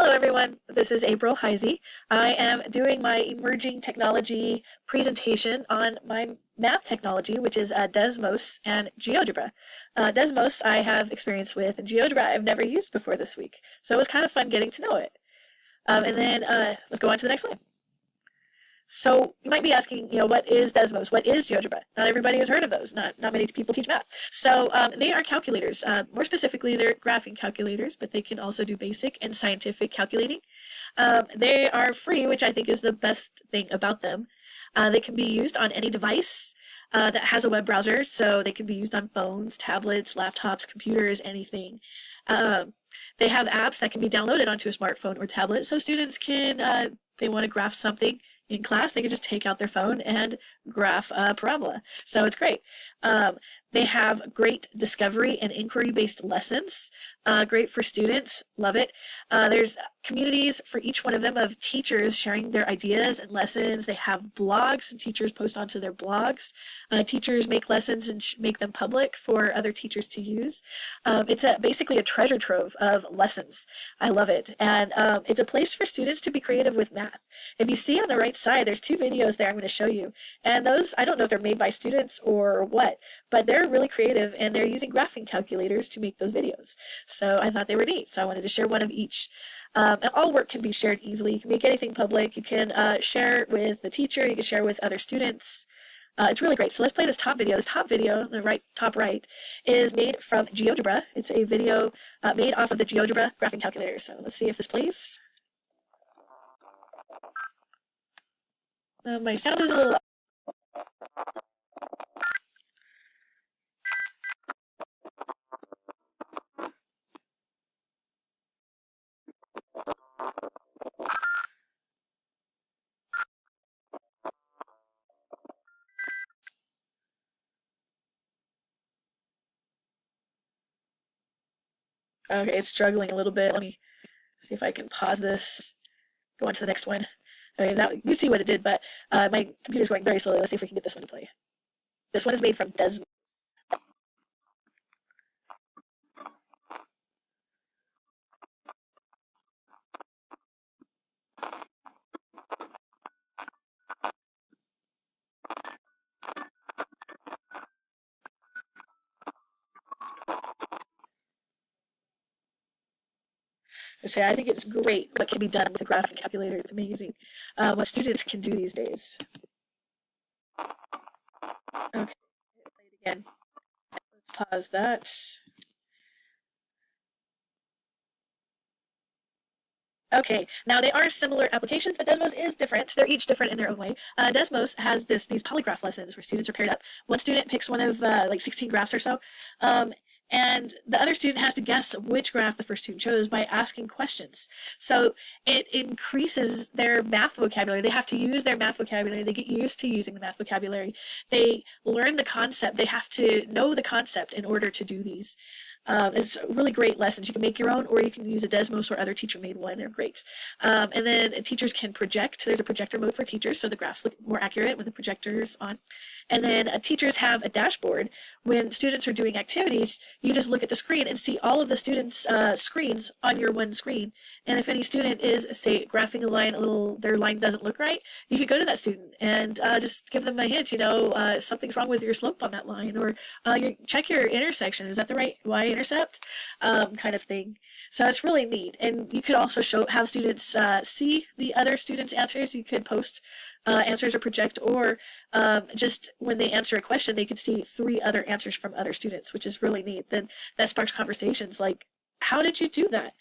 Hello everyone, this is April Heisey. I am doing my emerging technology presentation on my math technology, which is Desmos and GeoGebra. Desmos I have experience with, and GeoGebra I've never used before this week, so it was kind of fun getting to know it. Let's go on to the next slide. So you might be asking, what is Desmos? What is GeoGebra? Not everybody has heard of those. Not many people teach math. So they are calculators. More specifically, they're graphing calculators, but they can also do basic and scientific calculating. They are free, which I think is the best thing about them. They can be used on any device that has a web browser, so they can be used on phones, tablets, laptops, computers, anything. They have apps that can be downloaded onto a smartphone or tablet, so students can, they want to graph something in class, they can just take out their phone and graph a parabola. So it's great. They have great discovery and inquiry-based lessons. Great for students, love it. There's communities for each one of them of teachers sharing their ideas and lessons. They have blogs, and teachers post onto their blogs. Teachers make lessons and make them public for other teachers to use. It's basically a treasure trove of lessons. I love it. And it's a place for students to be creative with math. If you see on the right side, there's two videos there I'm going to show you. And those, I don't know if they're made by students or what, but they're really creative and they're using graphing calculators to make those videos. So I thought they were neat. So I wanted to share one of each. And all work can be shared easily. You can make anything public. You can share with the teacher. You can share with other students. It's really great. So let's play this top video. This top video, the top right, is made from GeoGebra. It's a video made off of the GeoGebra graphing calculator. So let's see if this plays. My sound is a little. Okay, it's struggling a little bit. Let me see if I can pause this. Go on to the next one. Okay, now you see what it did, but my computer's going very slowly. Let's see if we can get this one to play. This one is made from Desmos. So I think it's great what can be done with a graphing calculator. It's amazing what students can do these days. Okay, play it again. Let's pause that. Okay, now they are similar applications, but Desmos is different. They're each different in their own way. Desmos has these polygraph lessons where students are paired up. One student picks one of like 16 graphs or so, and the other student has to guess which graph the first student chose by asking questions. So it increases their math vocabulary. They have to use their math vocabulary. They get used to using the math vocabulary. They learn the concept. They have to know the concept in order to do these. It's really great lessons. You can make your own, or you can use a Desmos or other teacher-made one. They're great. And then teachers can project. There's a projector mode for teachers, so the graphs look more accurate when the projector's on. And then teachers have a dashboard. When students are doing activities, you just look at the screen and see all of the students' screens on your one screen. And if any student is, say, graphing a line, their line doesn't look right, you could go to that student and just give them a hint. Something's wrong with your slope on that line, or check your intersection. Is that the right y-intercept? Kind of thing. So it's really neat. And you could also have students see the other students' answers. You could post answers or project, or just when they answer a question, they could see 3 other answers from other students, which is really neat. Then that sparks conversations like, how did you do that?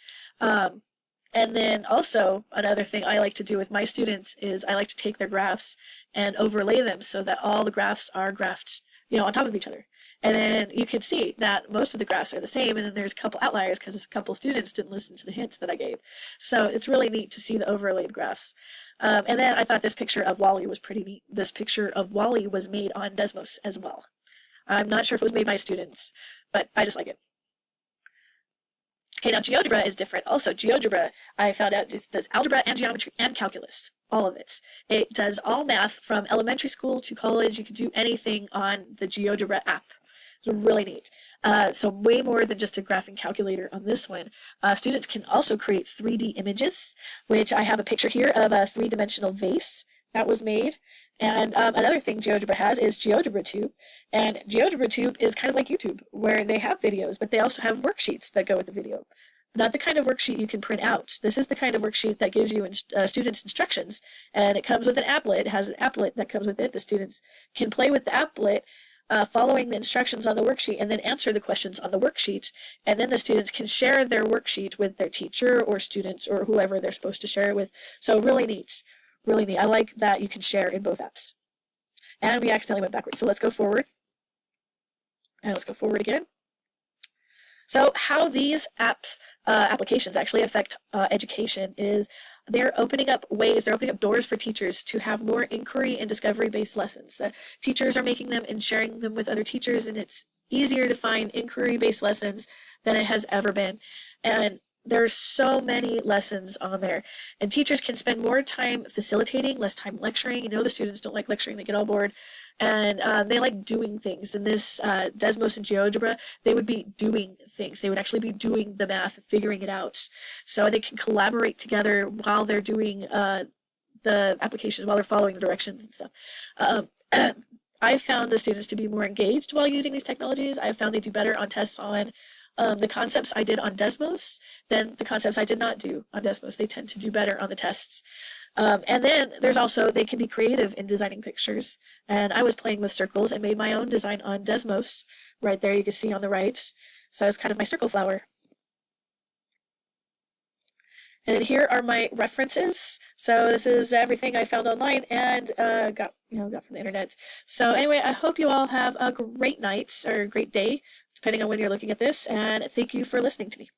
And then also another thing I like to do with my students is I like to take their graphs and overlay them so that all the graphs are graphed, on top of each other. And then you can see that most of the graphs are the same, and then there's a couple outliers because a couple students didn't listen to the hints that I gave. So it's really neat to see the overlaid graphs. And then I thought this picture of Wally was pretty neat. This picture of Wally was made on Desmos as well. I'm not sure if it was made by students, but I just like it. Okay, now GeoGebra is different. Also, GeoGebra, I found out, does algebra and geometry and calculus, all of it. It does all math from elementary school to college. You can do anything on the GeoGebra app. It's really neat. So way more than just a graphing calculator on this one. Students can also create 3D images, which I have a picture here of a three-dimensional vase that was made. And another thing GeoGebra has is GeoGebra Tube. And GeoGebra Tube is kind of like YouTube, where they have videos, but they also have worksheets that go with the video. Not the kind of worksheet you can print out. This is the kind of worksheet that gives you students instructions, and it comes with an applet. It has an applet that comes with it. The students can play with the applet, following the instructions on the worksheet, and then answer the questions on the worksheet. And then the students can share their worksheet with their teacher or students or whoever they're supposed to share it with. So really neat. Really neat. I like that you can share in both apps. And we accidentally went backwards. So let's go forward. And let's go forward again. So how these applications actually affect education is they're opening up ways, they're opening up doors for teachers to have more inquiry and discovery-based lessons. Teachers are making them and sharing them with other teachers, and it's easier to find inquiry-based lessons than it has ever been. And there's so many lessons on there, and teachers can spend more time facilitating, less time lecturing. You know, the students don't like lecturing, they get all bored, and they like doing things. In this Desmos and GeoGebra, they would be doing things. They would actually be doing the math and figuring it out. So they can collaborate together while they're doing the applications, while they're following the directions and stuff. I found the students to be more engaged while using these technologies. I found they do better on tests on the concepts I did on Desmos than the concepts I did not do on Desmos. They tend to do better on the tests. And then there's also, they can be creative in designing pictures. And I was playing with circles and made my own design on Desmos. Right there, you can see on the right. So it's kind of my circle flower. And then here are my references. So this is everything I found online and got from the internet. So anyway, I hope you all have a great night or a great day, depending on when you're looking at this. And thank you for listening to me.